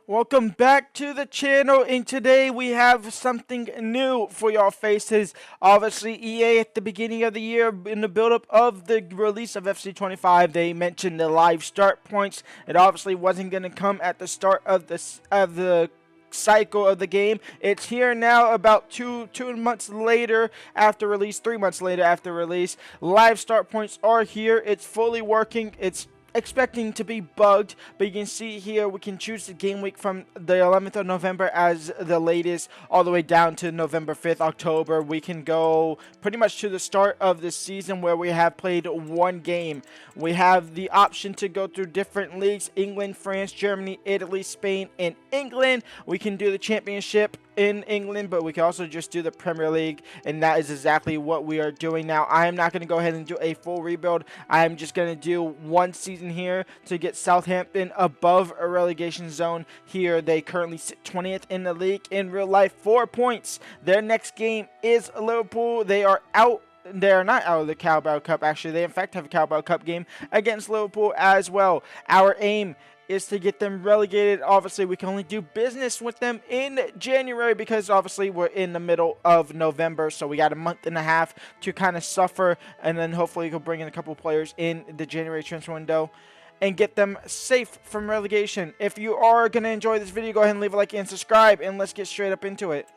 Welcome back to the channel, and today we have something new for y'all faces. Obviously, EA at the beginning of the year, in the build-up of the release of FC25, they mentioned the live start points. It obviously wasn't going to come at the start of the cycle of the game. It's here now, about two months later after release, 3 months later after release. Live start points are here. It's fully working. It's expecting to be bugged, but you can see here we can choose the game week from the 11th of November as the latest, all the way down to November 5th, October. We can go pretty much to the start of the season where we have played one game. We have the option to go through different leagues: England, France, Germany, Italy, Spain, and England. We can do the championship in England, but we can also just do the Premier League, and that is exactly what we are doing now. I am not going to go ahead and do a full rebuild. I am just going to do one season here to get Southampton above a relegation zone. Here they currently sit 20th in the league. In real life, 4 points. Their next game is Liverpool. They are out. They are not out of the Carabao Cup, actually. They in fact have a Carabao Cup game against Liverpool as well. Our aim is to get them relegated. Obviously, we can only do business with them in January because obviously we're in the middle of November, so we got a month and a half to kind of suffer, and then hopefully we can bring in a couple players in the January transfer window and get them safe from relegation. If you are going to enjoy this video, go ahead and leave a like and subscribe, and let's get straight up into it.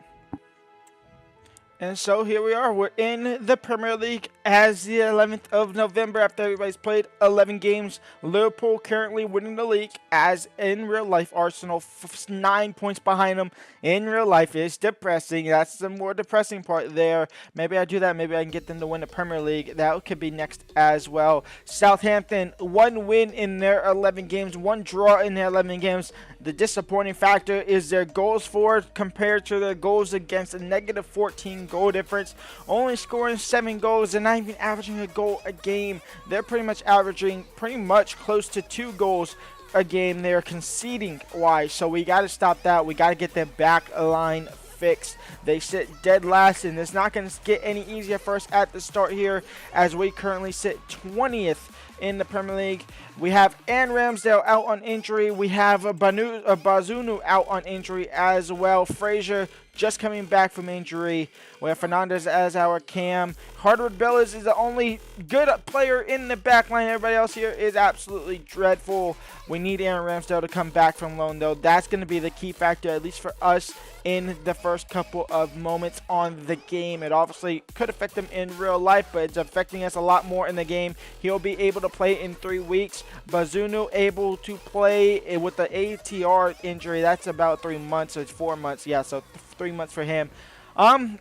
And so here we are. We're in the Premier League as the 11th of November after everybody's played 11 games. Liverpool currently winning the league, as in real life Arsenal 9 points behind them. In real life, it's depressing. That's the more depressing part there. Maybe I do that. Maybe I can get them to win the Premier League. That could be next as well. Southampton, 1 win in their 11 games, 1 draw in their 11 games. The disappointing factor is their goals for compared to their goals against, a negative 14 goal difference. Only scoring 7 goals and not even averaging a goal a game. They're pretty much averaging close to 2 goals a game. They're conceding wise, so we got to stop that. We got to get their back line fixed. They sit dead last, and it's not going to get any easier for us at the start here, as we currently sit 20th in the Premier League. We have Ann Ramsdale out on injury. We have Bazunu out on injury as well. Frazier just coming back from injury. We have Fernandez as our cam. Hardwood Bellis is the only good player in the back line. Everybody else here is absolutely dreadful. We need Aaron Ramsdale to come back from loan, though. That's going to be the key factor, at least for us, in the first couple of moments on the game. It obviously could affect him in real life, but it's affecting us a lot more in the game. He'll be able to play in 3 weeks. Bazunu able to play with the ATR injury. That's about 3 months, so it's 4 months. Yeah, so 3 months for him.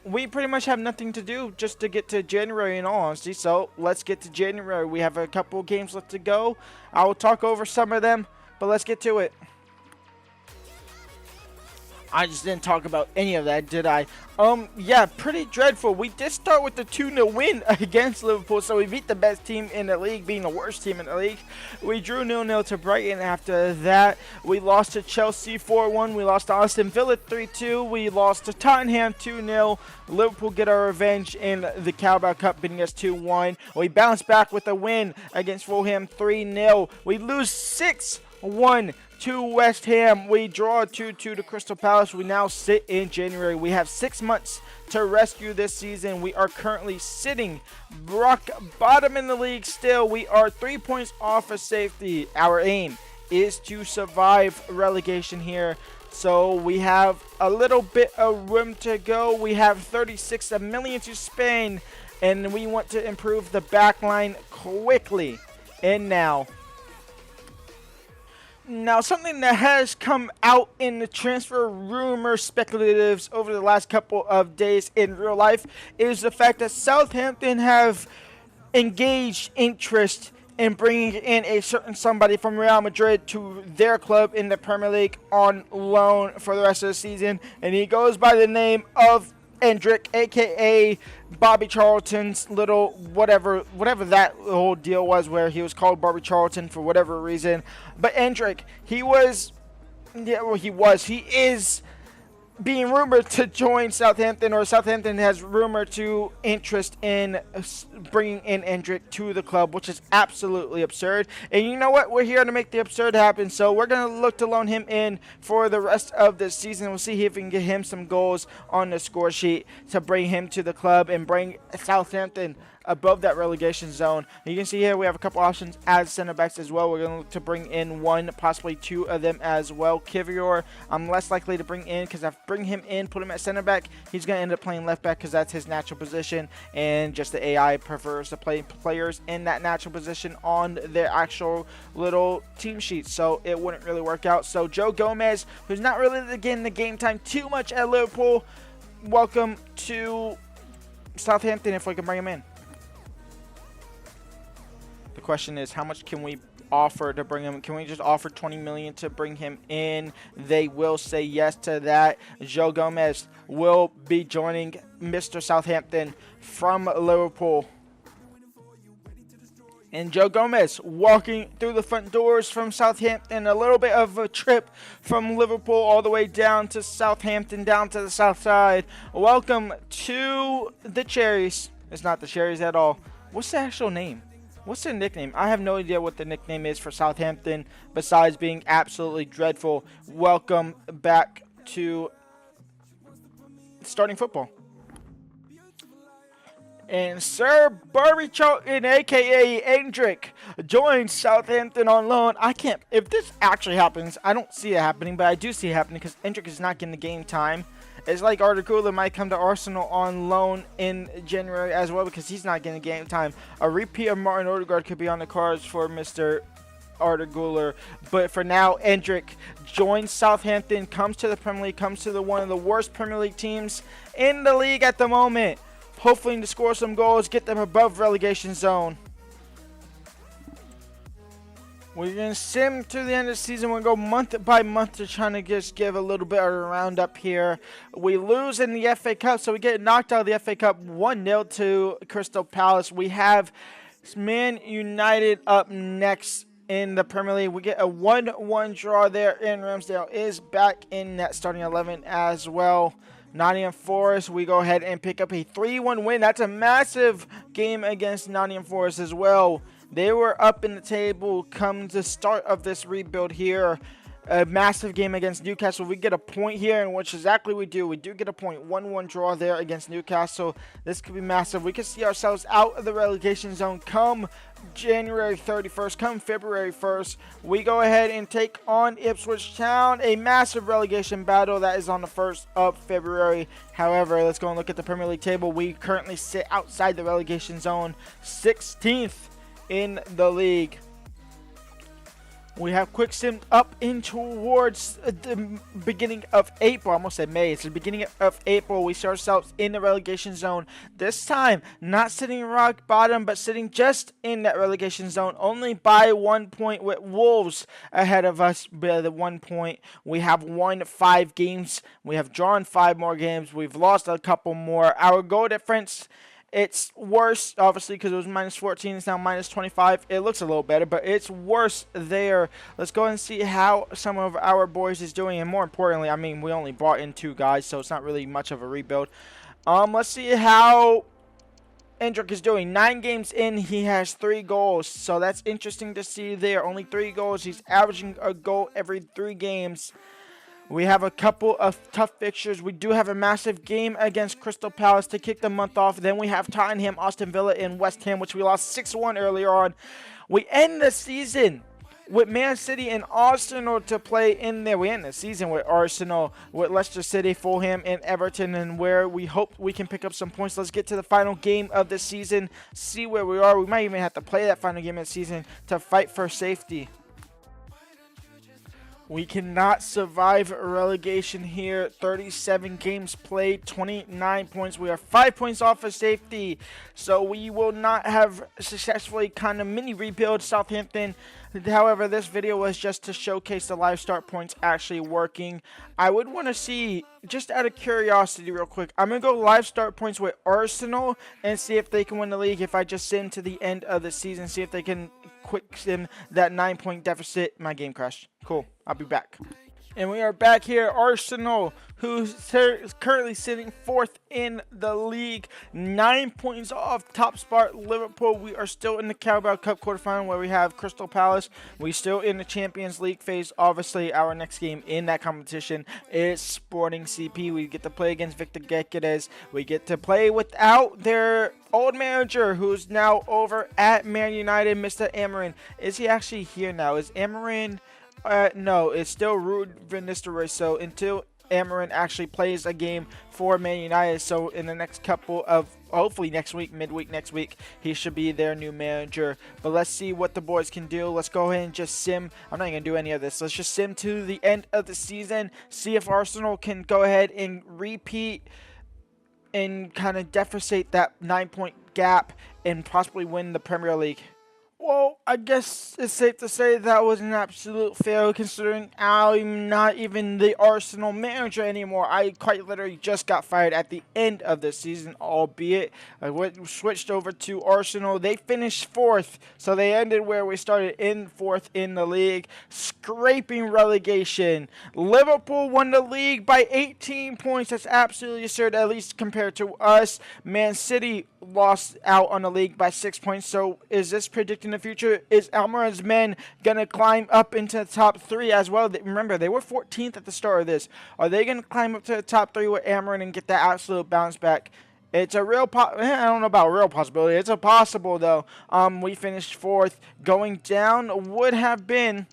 We pretty much have nothing to do just to get to January, in all honesty. So let's get to January. We have a couple games left to go. I will talk over some of them, but let's get to it. I just didn't talk about any of that, did I? Yeah, pretty dreadful. We did start with the 2-0 win against Liverpool, so we beat the best team in the league, being the worst team in the league. We drew 0-0 to Brighton after that. We lost to Chelsea 4-1. We lost to Aston Villa 3-2. We lost to Tottenham 2-0. Liverpool get our revenge in the Carabao Cup, beating us 2-1. We bounce back with a win against Fulham 3-0. We lose 6-1 to West Ham. We draw 2-2 to Crystal Palace. We now sit in January. We have 6 months to rescue this season. We are currently sitting rock bottom in the league still. We are 3 points off of safety. Our aim is to survive relegation here. So we have a little bit of room to go. We have 36 million to spend, and we want to improve the back line quickly. And now, something that has come out in the transfer rumor speculatives over the last couple of days in real life is the fact that Southampton have engaged interest in bringing in a certain somebody from Real Madrid to their club in the Premier League on loan for the rest of the season, and he goes by the name of Endrick, aka Bobby Charlton's little whatever that whole deal was, where he was called Bobby Charlton for whatever reason. But Endrick, he is being rumored to join Southampton, or Southampton has rumored to interest in bringing in Endrick to the club, which is absolutely absurd. And you know what? We're here to make the absurd happen, so we're going to look to loan him in for the rest of the season. We'll see if we can get him some goals on the score sheet to bring him to the club and bring Southampton above that relegation zone. You can see here we have a couple options as center backs as well. We're going to look to bring in one, possibly two of them as well. Kivior, I'm less likely to bring in, because if I bring him in, put him at center back, he's going to end up playing left back because that's his natural position, and just the AI prefers to play players in that natural position on their actual little team sheet, so it wouldn't really work out. So Joe Gomez, who's not really getting the game time too much at Liverpool, welcome to Southampton if we can bring him in. The question is, how much can we offer to bring him? Can we just offer 20 million to bring him in? They will say yes to that. Joe Gomez will be joining Mr. Southampton from Liverpool. And Joe Gomez walking through the front doors from Southampton. A little bit of a trip from Liverpool all the way down to Southampton, down to the south side. Welcome to the Cherries. It's not the Cherries at all. What's the actual name? What's their nickname? I have no idea what the nickname is for Southampton besides being absolutely dreadful. Welcome back to starting football. And Sir Barbie Charlton, a.k.a. Endrick, joins Southampton on loan. I can't, if this actually happens, I don't see it happening, but I do see it happening because Endrick is not getting the game time. It's like Arda Güler might come to Arsenal on loan in January as well, because he's not getting game time. A repeat of Martin Odegaard could be on the cards for Mr. Arda Güler. But for now, Endrick joins Southampton, comes to the Premier League, comes to one of the worst Premier League teams in the league at the moment. Hopefully to score some goals, get them above relegation zone. We're going to sim to the end of the season. We're going to go month by month to trying to just give a little bit of a roundup here. We lose in the FA Cup, so we get knocked out of the FA Cup 1-0 to Crystal Palace. We have Man United up next in the Premier League. We get a 1-1 draw there, and Ramsdale is back in that starting 11 as well. Nottingham Forest, we go ahead and pick up a 3-1 win. That's a massive game against Nottingham Forest as well. They were up in the table come the start of this rebuild here. A massive game against Newcastle. We get a point here, and which exactly we do. We do get a point. 1-1 draw there against Newcastle. This could be massive. We could see ourselves out of the relegation zone come January 31st, come February 1st. We go ahead and take on Ipswich Town. A massive relegation battle that is on the 1st of February. However, let's go and look at the Premier League table. We currently sit outside the relegation zone, 16th in the league. We have quick sim up in towards the beginning of April. I almost said May. It's the beginning of April. We see ourselves in the relegation zone. This time, not sitting rock bottom, but sitting just in that relegation zone, only by 1 point, with Wolves ahead of us by the 1 point. We have won 5 games. We have drawn 5 more games. We've lost a couple more. Our goal difference, it's worse, obviously, because it was minus 14. It's now minus 25. It looks a little better, but it's worse there. Let's go and see how some of our boys is doing. And more importantly, I mean, we only brought in 2 guys, so it's not really much of a rebuild. Let's see how Endrick is doing. 9 games in, he has 3 goals. So that's interesting to see there. Only 3 goals. He's averaging a goal every 3 games. We have a couple of tough fixtures. We do have a massive game against Crystal Palace to kick the month off. Then we have Tottenham, Aston Villa, and West Ham, which we lost 6-1 earlier on. We end the season with Man City and Arsenal to play in there. We end the season with Arsenal, with Leicester City, Fulham, and Everton, and where we hope we can pick up some points. Let's get to the final game of the season, see where we are. We might even have to play that final game of the season to fight for safety. We cannot survive relegation here. 37 games played, 29 points. We are 5 points off of safety. So we will not have successfully kind of mini rebuild Southampton. However, this video was just to showcase the live start points actually working. I would want to see, just out of curiosity real quick, I'm going to go live start points with Arsenal and see if they can win the league. If I just sim to the end of the season, see if they can quick sim that 9-point deficit. My game crashed. Cool. I'll be back. And we are back here. Arsenal, who's currently sitting 4th in the league, 9 points off top spot Liverpool. We are still in the Carabao Cup quarterfinal where we have Crystal Palace. We're still in the Champions League phase. Obviously, our next game in that competition is Sporting CP. We get to play against Victor Gyökeres. We get to play without their old manager, who's now over at Man United, Mr. Amarin. Is he actually here now? Is Amarin... no, it's still Ruud van Nistelrooy. So until Amarin actually plays a game for Man United, so in the next couple of, hopefully next week, midweek next week, he should be their new manager. But let's see what the boys can do. Let's go ahead and just sim. I'm not going to do any of this. Let's just sim to the end of the season, see if Arsenal can go ahead and repeat and kind of deficit that 9-point gap and possibly win the Premier League. Well, I guess it's safe to say that was an absolute fail, considering I'm not even the Arsenal manager anymore. I quite literally just got fired at the end of the season, albeit I switched over to Arsenal. They finished 4th, so they ended where we started, in 4th in the league, scraping relegation. Liverpool won the league by 18 points. That's absolutely absurd, at least compared to us. Man City lost out on the league by 6 points. So is this predicting the future? Is Almiron's men gonna climb up into the top 3 as well? Remember, they were 14th at the start of this. Are they gonna climb up to the top 3 with Almiron and get that absolute bounce back? It's a real I don't know about a real possibility. It's a possible though. We finished 4th. Going down would have been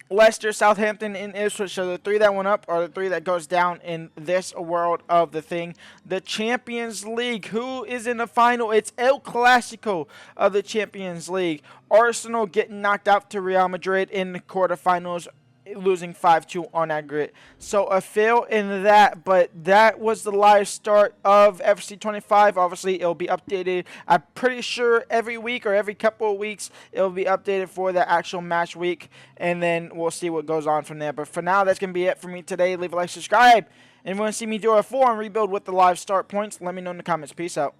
Leicester, Southampton, and Ipswich. So the 3 that went up are the 3 that goes down in this world of the thing. The Champions League, who is in the final? It's El Clasico of the Champions League. Arsenal getting knocked out to Real Madrid in the quarterfinals, losing 5-2 on aggregate. So a fail in that, but that was the live start of FC25. Obviously, it'll be updated, I'm pretty sure, every week or every couple of weeks. It'll be updated for the actual match week, and then we'll see what goes on from there. But for now, that's going to be it for me today. Leave a like, subscribe, and if you want to see me do a full-on rebuild with the live start points, let me know in the comments. Peace out.